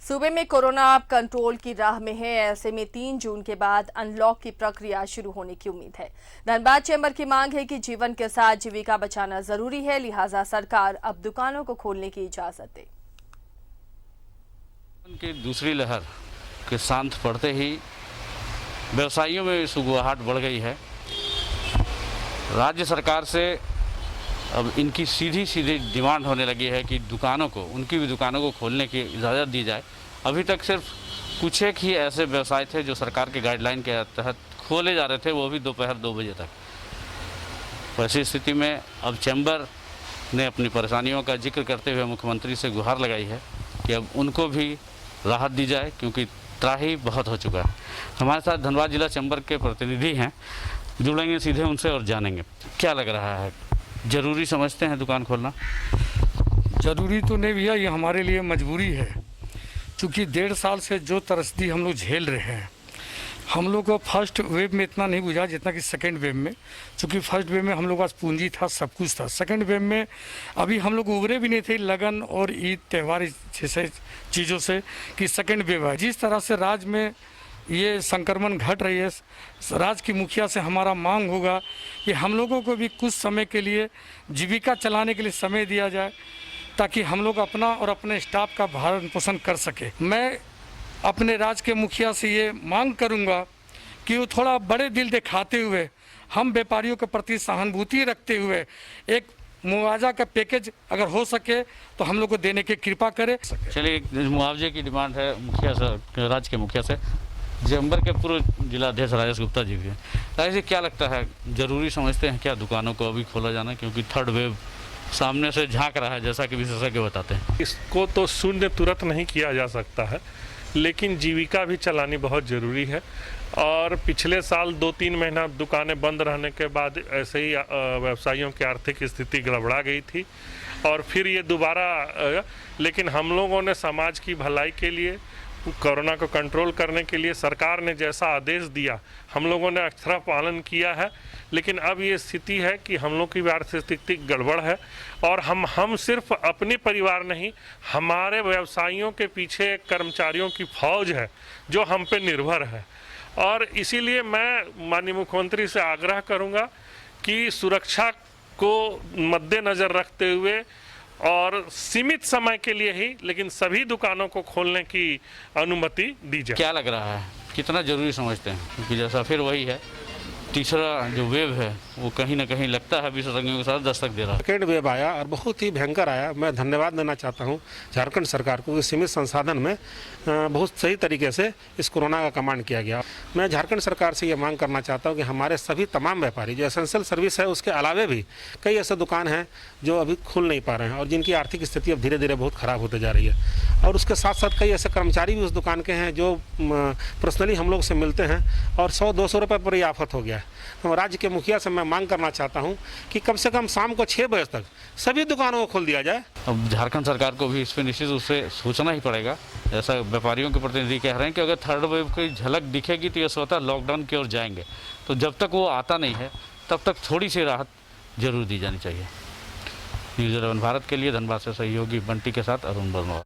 सूबे में कोरोना अब कंट्रोल की राह में है। ऐसे में 3 जून के बाद अनलॉक की प्रक्रिया शुरू होने की उम्मीद है। धनबाद चैम्बर की मांग है कि जीवन के साथ जीविका बचाना जरूरी है, लिहाजा सरकार अब दुकानों को खोलने की इजाजत दे। की दूसरी लहर के शांत पड़ते ही व्यवसायियों में सुगबुगाहट बढ़ गई है। राज्य सरकार से अब इनकी सीधी डिमांड होने लगी है कि दुकानों को, उनकी भी दुकानों को खोलने की इजाज़त दी जाए। अभी तक सिर्फ कुछ एक ही ऐसे व्यवसाय थे जो सरकार के गाइडलाइन के तहत खोले जा रहे थे, वो भी दोपहर 2 बजे तक। ऐसी स्थिति में अब चैम्बर ने अपनी परेशानियों का जिक्र करते हुए मुख्यमंत्री से गुहार लगाई है कि अब उनको भी राहत दी जाए, क्योंकि त्राही बहुत हो चुका है। हमारे साथ धनबाद जिला चैम्बर के प्रतिनिधि हैं, जुड़ेंगे सीधे उनसे और जानेंगे क्या लग रहा है। जरूरी समझते हैं दुकान खोलना? ज़रूरी तो नहीं भैया, ये हमारे लिए मजबूरी है, क्योंकि 1.5 साल से जो त्रस्ती हम लोग झेल रहे हैं। हम लोग को फर्स्ट वेव में इतना नहीं बुझा जितना कि सेकेंड वेव में, क्योंकि फर्स्ट वेव में हम लोग के पास पूंजी था, सब कुछ था। सेकेंड वेव में अभी हम लोग उभरे भी नहीं थे लगन और ईद त्यौहार जैसे चीज़ों से कि सेकेंड वेव है। जिस तरह से राज्य में ये संक्रमण घट रही है, राज्य की मुखिया से हमारा मांग होगा कि हम लोगों को भी कुछ समय के लिए जीविका चलाने के लिए समय दिया जाए, ताकि हम लोग अपना और अपने स्टाफ का भरण पोषण कर सके। मैं अपने राज्य के मुखिया से ये मांग करूंगा कि वो थोड़ा बड़े दिल दिखाते हुए, हम व्यापारियों के प्रति सहानुभूति रखते हुए एक मुआवजा का पैकेज अगर हो सके तो हम लोग को देने की कृपा करें। चलिए, मुआवजे की डिमांड है मुखिया से, राज्य के मुखिया से। चैम्बर के पूर्व जिलाध्यक्ष राजेश गुप्ता जी भी हैं। राजेश जी, क्या लगता है, जरूरी समझते हैं क्या दुकानों को अभी खोला जाना, क्योंकि थर्ड वेव सामने से झांक रहा है, जैसा कि विशेषज्ञ बताते हैं? इसको तो शून्य तुरंत नहीं किया जा सकता है, लेकिन जीविका भी चलानी बहुत ज़रूरी है। और पिछले साल 2-3 महीना दुकानें बंद रहने के बाद ऐसे ही व्यवसायियों की आर्थिक स्थिति गड़बड़ा गई थी और फिर ये दोबारा, लेकिन हम लोगों ने समाज की भलाई के लिए, कोरोना को कंट्रोल करने के लिए सरकार ने जैसा आदेश दिया हम लोगों ने अक्षरशः पालन किया है। लेकिन अब ये स्थिति है कि हम लोग की भी आर्थिक स्थिति गड़बड़ है और हम सिर्फ अपने परिवार नहीं, हमारे व्यवसायियों के पीछे कर्मचारियों की फौज है जो हम पे निर्भर है। और इसीलिए मैं माननीय मुख्यमंत्री से आग्रह करूँगा कि सुरक्षा को मद्देनज़र रखते हुए और सीमित समय के लिए ही, लेकिन सभी दुकानों को खोलने की अनुमति दी जाए। क्या लग रहा है, कितना जरूरी समझते हैं? क्योंकि जैसा फिर वही है, तीसरा जो वेव है वो कहीं ना कहीं लगता है विशेषज्ञों के साथ दस्तक दे रहा है। सेकेंड वेव आया और बहुत ही भयंकर आया। मैं धन्यवाद देना चाहता हूं झारखंड सरकार को कि सीमित संसाधन में बहुत सही तरीके से इस कोरोना का कमांड किया गया। मैं झारखंड सरकार से ये मांग करना चाहता हूं कि हमारे सभी तमाम व्यापारी जो एसेंशियल सर्विस है उसके अलावे भी कई ऐसे दुकान हैं जो अभी खुल नहीं पा रहे हैं और जिनकी आर्थिक स्थिति अब धीरे धीरे बहुत ख़राब होते जा रही है। और उसके साथ साथ कई ऐसे कर्मचारी भी उस दुकान के हैं जो पर्सनली हम लोग से मिलते हैं और 100-200 रुपये पर ही आफत हो गया है। तो राज्य के मुखिया से मैं मांग करना चाहता हूं कि कम से कम शाम को 6 बजे तक सभी दुकानों को खोल दिया जाए। अब झारखंड सरकार को भी इस पर निश्चित रूप से सोचना ही पड़ेगा। जैसा व्यापारियों के प्रतिनिधि कह रहे हैं कि अगर थर्ड वेव की झलक दिखेगी तो ये स्वतः लॉकडाउन की ओर जाएंगे। तो जब तक वो आता नहीं है तब तक थोड़ी सी राहत जरूर दी जानी चाहिए। न्यूज़ 11 भारत के लिए धनबाद से सहयोगी बंटी के साथ अरुण वर्मा।